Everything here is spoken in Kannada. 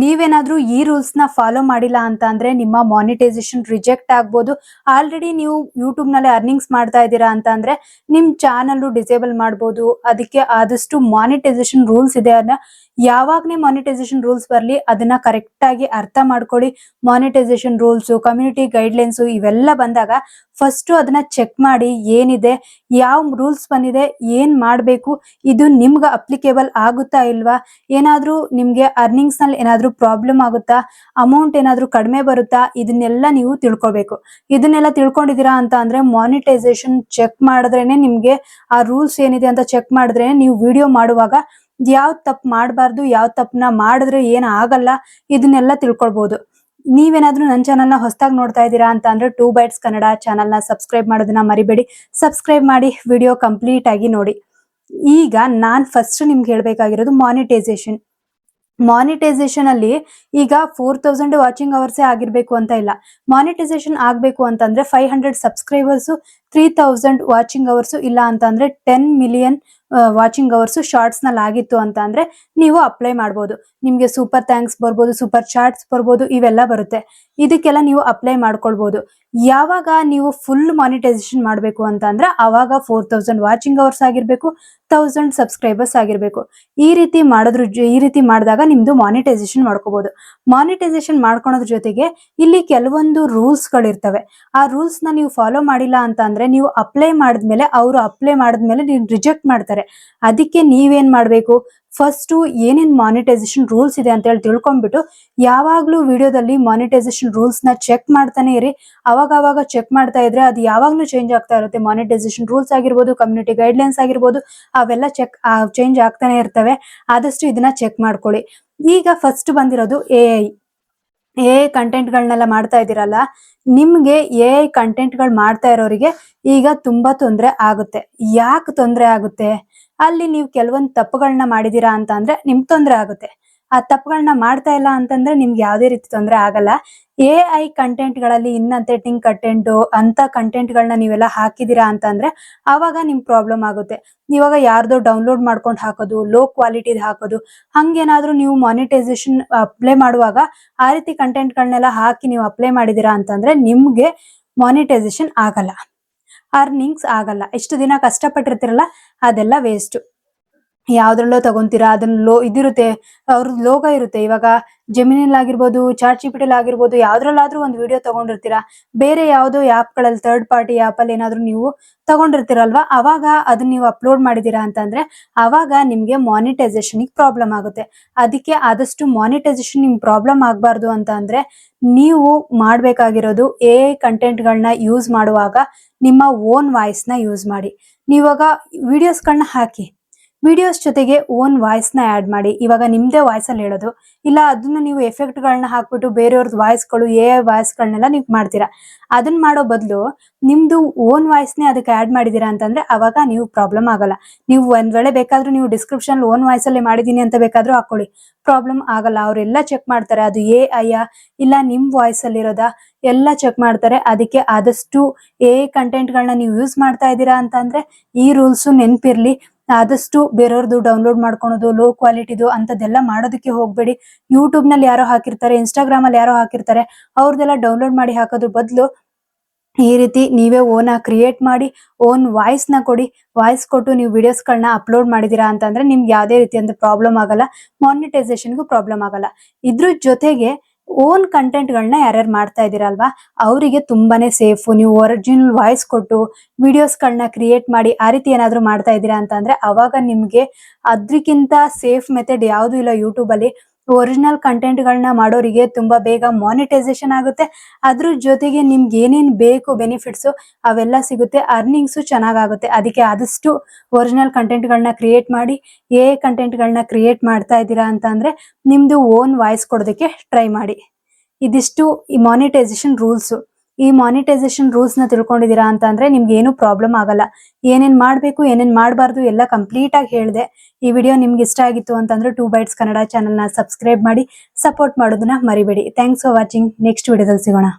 ನೀವೇನಾದ್ರೂ ಈ ರೂಲ್ಸ್ ನ ಫಾಲೋ ಮಾಡಿಲ್ಲ ಅಂತ ಅಂದ್ರೆ ನಿಮ್ಮ ಮಾನಿಟೈಸೇಷನ್ ರಿಜೆಕ್ಟ್ ಆಗ್ಬೋದು. ಆಲ್ರೆಡಿ ನೀವು ಯೂಟ್ಯೂಬ್ ನಲ್ಲಿ ಅರ್ನಿಂಗ್ಸ್ ಮಾಡ್ತಾ ಇದ್ದೀರಾ ಅಂತ ಅಂದ್ರೆ ನಿಮ್ ಚಾನಲ್ ಡಿಸೇಬಲ್ ಮಾಡ್ಬೋದು. ಅದಕ್ಕೆ ಆದಷ್ಟು ಮಾನಿಟೈಸೇಷನ್ ರೂಲ್ಸ್ ಇದೆ. ಅದನ್ನ ಯಾವಾಗನೇ ಮಾನಿಟೈಸೇಷನ್ ರೂಲ್ಸ್ ಬರ್ಲಿ ಅದನ್ನ ಕರೆಕ್ಟ್ ಆಗಿ ಅರ್ಥ ಮಾಡ್ಕೊಳ್ಳಿ. ಮಾನಿಟೈಸೇಷನ್ ರೂಲ್ಸ್, ಕಮ್ಯುನಿಟಿ ಗೈಡ್ಲೈನ್ಸ್ ಇವೆಲ್ಲ ಬಂದಾಗ ಫಸ್ಟ್ ಅದನ್ನ ಚೆಕ್ ಮಾಡಿ, ಏನಿದೆ, ಯಾವ ರೂಲ್ಸ್ ಬಂದಿದೆ, ಏನ್ ಮಾಡ್ಬೇಕು, ಇದು ನಿಮ್ಗೆ ಅಪ್ಲಿಕೇಬಲ್ ಆಗುತ್ತಾ ಇಲ್ವಾ, ಏನಾದ್ರೂ ನಿಮ್ಗೆ ಅರ್ನಿಂಗ್ಸ್ ನಲ್ಲಿ ಏನಾದ್ರೂ ಪ್ರಾಬ್ಲಮ್ ಆಗುತ್ತಾ, ಅಮೌಂಟ್ ಏನಾದ್ರೂ ಕಡಿಮೆ ಬರುತ್ತಾ, ಇದನ್ನೆಲ್ಲ ನೀವು ತಿಳ್ಕೊಬೇಕು. ಇದನ್ನೆಲ್ಲ ತಿಳ್ಕೊಂಡಿದೀರಾ ಅಂತ ಅಂದ್ರೆ ಮಾನಿಟೈಸೇಷನ್ ಚೆಕ್ ಮಾಡಿದ್ರೇನೆ ನಿಮ್ಗೆ ಆ ರೂಲ್ಸ್ ಏನಿದೆ ಅಂತ ಚೆಕ್ ಮಾಡಿದ್ರೇನೆ ನೀವು ವಿಡಿಯೋ ಮಾಡುವಾಗ ಯಾವ ತಪ್ಪು ಮಾಡಬಾರ್ದು, ಯಾವ ತಪ್ಪನ್ನ ಮಾಡಿದ್ರೆ ಏನ್ ಆಗಲ್ಲ, ಇದನ್ನೆಲ್ಲ ತಿಳ್ಕೊಳ್ಬಹುದು. ನೀವೇನಾದ್ರೂ ನನ್ನ ಚಾನಲ್ನ ಹೊಸದಾಗಿ ನೋಡ್ತಾ ಇದ್ದೀರಾ ಅಂತ ಅಂದ್ರೆ 2 ಬೈಟ್ಸ್ ಕನ್ನಡ ಚಾನಲ್ನ ಸಬ್ಸ್ಕ್ರೈಬ್ ಮಾಡೋದನ್ನ ಮರಿಬೇಡಿ. ಸಬ್ಸ್ಕ್ರೈಬ್ ಮಾಡಿ ವಿಡಿಯೋ ಕಂಪ್ಲೀಟ್ ಆಗಿ ನೋಡಿ. ಈಗ ನಾನ್ ಫಸ್ಟ್ ನಿಮ್ಗೆ ಹೇಳ್ಬೇಕಾಗಿರೋದು ಮಾನಿಟೈಸೇಷನ್ ಅಲ್ಲಿ ಈಗ 4000 ವಾಚಿಂಗ್ ಅವರ್ಸ್ ಆಗಿರ್ಬೇಕು ಅಂತ ಇಲ್ಲ. ಮಾನಿಟೈಸೇಷನ್ ಆಗ್ಬೇಕು ಅಂತಂದ್ರೆ 500 ಸಬ್ಸ್ಕ್ರೈಬರ್ಸ್, 3000 ವಾಚಿಂಗ್ ಅವರ್ಸ್, ಇಲ್ಲ ಅಂತ ಅಂದ್ರೆ 10 ಮಿಲಿಯನ್ ವಾಚಿಂಗ್ ಅವರ್ಸ್ ಶಾರ್ಟ್ಸ್ ನಲ್ಲಿ ಆಗಿತ್ತು ಅಂತ ಅಂದ್ರೆ ನೀವು ಅಪ್ಲೈ ಮಾಡಬಹುದು. ನಿಮ್ಗೆ ಸೂಪರ್ ಥ್ಯಾಂಕ್ಸ್ ಬರ್ಬೋದು, ಸೂಪರ್ ಚಾಟ್ಸ್ ಬರ್ಬೋದು, ಇವೆಲ್ಲ ಬರುತ್ತೆ. ಇದಕ್ಕೆಲ್ಲ ನೀವು ಅಪ್ಲೈ ಮಾಡ್ಕೊಳ್ಬಹುದು. ಯಾವಾಗ ನೀವು ಫುಲ್ ಮಾನಿಟೈಸೇಷನ್ ಮಾಡಬೇಕು ಅಂತ ಅಂದ್ರೆ ಅವಾಗ 4000 ವಾಚಿಂಗ್ ಅವರ್ಸ್ ಆಗಿರ್ಬೇಕು, 1000 ಸಬ್ಸ್ಕ್ರೈಬರ್ಸ್ ಆಗಿರ್ಬೇಕು. ಈ ರೀತಿ ಮಾಡಿದಾಗ ನಿಮ್ದು ಮಾನಿಟೈಸೇಷನ್ ಮಾಡ್ಕೋಬಹುದು. ಮಾನಿಟೈಸೇಷನ್ ಮಾಡ್ಕೊಳೋದ್ರ ಜೊತೆಗೆ ಇಲ್ಲಿ ಕೆಲವೊಂದು ರೂಲ್ಸ್ ಗಳಿರ್ತವೆ. ಆ ರೂಲ್ಸ್ ನ ನೀವು ಫಾಲೋ ಮಾಡಿಲ್ಲ ಅಂತ ಅಂದ್ರೆ ನೀವು ಅಪ್ಲೈ ಮಾಡಿದ್ಮೇಲೆ ನೀವು ರಿಜೆಕ್ಟ್ ಮಾಡ್ತಾರೆ. ಅದಕ್ಕೆ ನೀವೇನ್ ಮಾಡ್ಬೇಕು, ಫಸ್ಟ್ ಏನೇನ್ ಮಾನಿಟೈಸೇಷನ್ ರೂಲ್ಸ್ ಇದೆ ಅಂತ ಹೇಳಿ ತಿಳ್ಕೊಂಡ್ಬಿಟ್ಟು ಯಾವಾಗ್ಲೂ ವಿಡಿಯೋದಲ್ಲಿ ಮಾನಿಟೈಸೇಷನ್ ರೂಲ್ಸ್ ನ ಚೆಕ್ ಮಾಡ್ತಾನೆ ಇರಿ. ಅವಾಗ ಚೆಕ್ ಮಾಡ್ತಾ ಇದ್ರೆ ಅದು ಯಾವಾಗ್ಲೂ ಚೇಂಜ್ ಆಗ್ತಾ ಇರುತ್ತೆ. ಮಾನಿಟೈಸೇಷನ್ ರೂಲ್ಸ್ ಆಗಿರ್ಬೋದು, ಕಮ್ಯುನಿಟಿ ಗೈಡ್ಲೈನ್ಸ್ ಆಗಿರ್ಬೋದು, ಅವೆಲ್ಲ ಚೇಂಜ್ ಆಗ್ತಾನೆ ಇರ್ತವೆ. ಆದಷ್ಟು ಇದನ್ನ ಚೆಕ್ ಮಾಡ್ಕೊಳ್ಳಿ. ಈಗ ಫಸ್ಟ್ ಬಂದಿರೋದು ಎ ಕಂಟೆಂಟ್ ಗಳನ್ನೆಲ್ಲ ಮಾಡ್ತಾ ಇದ್ದೀರಲ್ಲ, ನಿಮ್ಗೆ ಎ ಕಂಟೆಂಟ್ ಗಳು ಮಾಡ್ತಾ ಇರೋರಿಗೆ ಈಗ ತುಂಬಾ ತೊಂದರೆ ಆಗುತ್ತೆ. ಯಾಕೆ ತೊಂದರೆ ಆಗುತ್ತೆ? ಅಲ್ಲಿ ನೀವು ಕೆಲವೊಂದು ತಪ್ಪುಗಳನ್ನ ಮಾಡಿದೀರಾ ಅಂತ ಅಂದ್ರೆ ನಿಮ್ಗೆ ತೊಂದರೆ ಆಗುತ್ತೆ. ಆ ತಪ್ಪುಗಳನ್ನ ಮಾಡ್ತಾ ಇಲ್ಲ ಅಂತಂದ್ರೆ ನಿಮ್ಗೆ ಯಾವುದೇ ರೀತಿ ತೊಂದರೆ ಆಗಲ್ಲ. AI ಕಂಟೆಂಟ್ ಗಳಲ್ಲಿ ಇನ್ನಂಥೆಟಿಂಗ್ ಕಂಟೆಂಟ್ ಅಂತ ಕಂಟೆಂಟ್ ಗಳನ್ನ ನೀವೆಲ್ಲ ಹಾಕಿದೀರಾ ಅಂತಂದ್ರೆ ಅವಾಗ ನಿಮ್ ಪ್ರಾಬ್ಲಮ್ ಆಗುತ್ತೆ. ಇವಾಗ ಯಾರ್ದೋ ಡೌನ್ಲೋಡ್ ಮಾಡ್ಕೊಂಡು ಹಾಕೋದು, ಲೋ ಕ್ವಾಲಿಟಿ ಹಾಕೋದು, ಹಂಗೇನಾದ್ರೂ ನೀವು ಮಾನಿಟೈಸೇಷನ್ ಅಪ್ಲೈ ಮಾಡುವಾಗ ಆ ರೀತಿ ಕಂಟೆಂಟ್ ಗಳನ್ನೆಲ್ಲ ಹಾಕಿ ನೀವು ಅಪ್ಲೈ ಮಾಡಿದೀರಾ ಅಂತಂದ್ರೆ ನಿಮ್ಗೆ ಮಾನಿಟೈಸೇಷನ್ ಆಗಲ್ಲ, ಅರ್ನಿಂಗ್ಸ್ ಆಗಲ್ಲ. ಇಷ್ಟು ದಿನ ಕಷ್ಟಪಟ್ಟಿರ್ತಿರಲ್ಲ ಅದೆಲ್ಲ ವೇಸ್ಟ್. ಯಾವ್ದ್ರಲ್ಲೋ ತಗೊಂತೀರಾ, ಅದನ್ನ ಇದಿರುತ್ತೆ, ಅವ್ರದ್ದು ಲೋಗೋ ಇರುತ್ತೆ. ಇವಾಗ ಜೆಮಿನಿಲ್ ಆಗಿರ್ಬೋದು, ಚಾಟ್ GPT ಆಗಿರ್ಬೋದು, ಯಾವ್ದ್ರಲ್ಲಾದ್ರೂ ಒಂದು ವಿಡಿಯೋ ತಗೊಂಡಿರ್ತೀರಾ. ಬೇರೆ ಯಾವ್ದೋ ಆಪ್ ಗಳಲ್ಲಿ, ಥರ್ಡ್ ಪಾರ್ಟಿ ಆಪ್ ಅಲ್ಲಿ ಏನಾದ್ರೂ ನೀವು ತಗೊಂಡಿರ್ತೀರಲ್ವಾ, ಅವಾಗ ಅದನ್ನ ನೀವು ಅಪ್ಲೋಡ್ ಮಾಡಿದೀರಾ ಅಂತಂದ್ರೆ ಅವಾಗ ನಿಮ್ಗೆ ಮಾನಿಟೈಸೇಷನ್ ಪ್ರಾಬ್ಲಮ್ ಆಗುತ್ತೆ. ಅದಕ್ಕೆ ಆದಷ್ಟು ಮಾನಿಟೈಸೇಷನ್ ನಿಮ್ಗೆ ಪ್ರಾಬ್ಲಮ್ ಆಗ್ಬಾರ್ದು ಅಂತ ಅಂದ್ರೆ ನೀವು ಮಾಡ್ಬೇಕಾಗಿರೋದು AI ಕಂಟೆಂಟ್ ಗಳನ್ನ ಯೂಸ್ ಮಾಡುವಾಗ ನಿಮ್ಮ ಓನ್ ವಾಯ್ಸ್ ನ ಯೂಸ್ ಮಾಡಿ. ನೀವಾಗ ವಿಡಿಯೋಸ್ಗಳನ್ನ ಹಾಕಿ, ವಿಡಿಯೋಸ್ ಜೊತೆಗೆ ಓನ್ ವಾಯ್ಸ್ ನ ಆಡ್ ಮಾಡಿ. ಇವಾಗ ನಿಮ್ದೇ ವಾಯ್ಸ್ ಅಲ್ಲಿ ಹೇಳೋದು, ಇಲ್ಲ ಅದನ್ನ ನೀವು ಎಫೆಕ್ಟ್ ಗಳನ್ನ ಹಾಕ್ಬಿಟ್ಟು ಬೇರೆಯವ್ರದ್ದು ವಾಯ್ಸ್ಗಳು, AI ವಾಯ್ಸ್ಗಳನ್ನೆಲ್ಲ ನೀವು ಮಾಡ್ತೀರಾ. ಅದನ್ನ ಮಾಡೋ ಬದಲು ನಿಮ್ದು ಓನ್ ವಾಯ್ಸ್ ನೇ ಅದಕ್ಕೆ ಆಡ್ ಮಾಡಿದೀರಾ ಅಂತಂದ್ರೆ ಅವಾಗ ನೀವು ಪ್ರಾಬ್ಲಮ್ ಆಗಲ್ಲ. ನೀವು ಒಂದ್ ವೇಳೆ ಬೇಕಾದ್ರೂ ನೀವು ಡಿಸ್ಕ್ರಿಪ್ಷನ್ ಓನ್ ವಾಯ್ಸ್ ಅಲ್ಲಿ ಮಾಡಿದೀನಿ ಅಂತ ಬೇಕಾದ್ರೂ ಹಾಕೊಳ್ಳಿ, ಪ್ರಾಬ್ಲಮ್ ಆಗಲ್ಲ. ಅವರೆಲ್ಲ ಚೆಕ್ ಮಾಡ್ತಾರೆ ಅದು AI ಇಲ್ಲ ನಿಮ್ ವಾಯ್ಸ್ ಅಲ್ಲಿ ಇರೋದಾ, ಎಲ್ಲ ಚೆಕ್ ಮಾಡ್ತಾರೆ. ಅದಕ್ಕೆ ಆದಷ್ಟು AI ಕಂಟೆಂಟ್ ಗಳನ್ನ ನೀವು ಯೂಸ್ ಮಾಡ್ತಾ ಇದ್ದೀರಾ ಅಂತಂದ್ರೆ ಈ ರೂಲ್ಸ್ ನೆನ್ಪಿರ್ಲಿ. ಆದಷ್ಟು ಬೇರೆಯವ್ರದ್ದು ಡೌನ್ಲೋಡ್ ಮಾಡ್ಕೊಳೋದು, ಲೋ ಕ್ವಾಲಿಟಿದು ಅಂತದೆಲ್ಲ ಮಾಡೋದಕ್ಕೆ ಹೋಗ್ಬೇಡಿ. ಯೂಟ್ಯೂಬ್ ನಲ್ಲಿ ಯಾರೋ ಹಾಕಿರ್ತಾರೆ, ಇನ್ಸ್ಟಾಗ್ರಾಮ್ ಅಲ್ಲಿ ಯಾರೋ ಹಾಕಿರ್ತಾರೆ, ಅವ್ರದೆಲ್ಲ ಡೌನ್ಲೋಡ್ ಮಾಡಿ ಹಾಕೋದ್ರ ಬದಲು ಈ ರೀತಿ ನೀವೇ ಓನ್ ಕ್ರಿಯೇಟ್ ಮಾಡಿ ಓನ್ ವಾಯ್ಸ್ ನ ಕೊಡಿ. ವಾಯ್ಸ್ ಕೊಟ್ಟು ನೀವು ವಿಡಿಯೋಸ್ಗಳನ್ನ ಅಪ್ಲೋಡ್ ಮಾಡಿದೀರಾ ಅಂತಂದ್ರೆ ನಿಮ್ಗೆ ಯಾವುದೇ ರೀತಿಯಂತ ಪ್ರಾಬ್ಲಮ್ ಆಗಲ್ಲ, ಮಾನಿಟೈಸೇಷನ್ಗೂ ಪ್ರಾಬ್ಲಮ್ ಆಗಲ್ಲ. ಇದ್ರ ಜೊತೆಗೆ ಓನ್ ಕಂಟೆಂಟ್ ಗಳನ್ನ ಯಾರ್ಯಾರು ಮಾಡ್ತಾ ಇದೀರಲ್ವಾ ಅವರಿಗೆ ತುಂಬಾನೇ ಸೇಫ್. ನೀವು ಒರಿಜಿನಲ್ ವಾಯ್ಸ್ ಕೊಟ್ಟು ವಿಡಿಯೋಸ್ಗಳನ್ನ ಕ್ರಿಯೇಟ್ ಮಾಡಿ ಆ ರೀತಿ ಏನಾದ್ರು ಮಾಡ್ತಾ ಇದ್ದೀರಾ ಅಂತಂದ್ರೆ ಅವಾಗ ನಿಮ್ಗೆ ಅದ್ರಕ್ಕಿಂತ ಸೇಫ್ ಮೆಥಡ್ ಯಾವ್ದು ಇಲ್ಲ. ಯೂಟ್ಯೂಬ್ ಅಲ್ಲಿ ಒರಿಜಿನಲ್ ಕಂಟೆಂಟ್ ಗಳನ್ನ ಮಾಡೋರಿಗೆ ತುಂಬಾ ಬೇಗ ಮಾನಿಟೈಸೇಷನ್ ಆಗುತ್ತೆ. ಅದ್ರ ಜೊತೆಗೆ ನಿಮ್ಗೆ ಏನೇನ್ ಬೇಕು ಬೆನಿಫಿಟ್ಸ್ ಅವೆಲ್ಲ ಸಿಗುತ್ತೆ, ಅರ್ನಿಂಗ್ಸ್ ಚೆನ್ನಾಗುತ್ತೆ. ಅದಕ್ಕೆ ಆದಷ್ಟು ಒರಿಜಿನಲ್ ಕಂಟೆಂಟ್ ಗಳನ್ನ ಕ್ರಿಯೇಟ್ ಮಾಡಿ. AI ಕಂಟೆಂಟ್ ಗಳನ್ನ ಕ್ರಿಯೇಟ್ ಮಾಡ್ತಾ ಇದ್ದೀರಾ ಅಂತ ಅಂದ್ರೆ ನಿಮ್ದು ಓನ್ ವಾಯ್ಸ್ ಕೊಡೋದಕ್ಕೆ ಟ್ರೈ ಮಾಡಿ. ಇದಿಷ್ಟು ಈ ಮಾನಿಟೈಸೇಷನ್ ರೂಲ್ಸ್. ಈ ಮಾನಿಟೈಸೇಷನ್ ರೂಲ್ಸ್ ನ ತಿಳ್ಕೊಂಡಿದೀರಾ ಅಂತ ಅಂದ್ರೆ ನಿಮ್ಗೆ ಏನು ಪ್ರಾಬ್ಲಮ್ ಆಗಲ್ಲ. ಏನೇನ್ ಮಾಡ್ಬೇಕು, ಏನೇನ್ ಮಾಡಬಾರ್ದು ಎಲ್ಲ ಕಂಪ್ಲೀಟ್ ಆಗಿ ಹೇಳಿದೆ. ಈ ವಿಡಿಯೋ ನಿಮ್ಗೆ ಇಷ್ಟ ಆಗಿತ್ತು ಅಂತಂದ್ರೆ 2 ಬೈಟ್ಸ್ ಕನ್ನಡ ಚಾನಲ್ ನ ಸಬ್ಸ್ಕ್ರೈಬ್ ಮಾಡಿ, ಸಪೋರ್ಟ್ ಮಾಡೋದನ್ನ ಮರಿಬೇಡಿ. Thanks for watching. ನೆಕ್ಸ್ಟ್ ವಿಡಿಯೋದಲ್ಲಿ ಸಿಗೋಣ.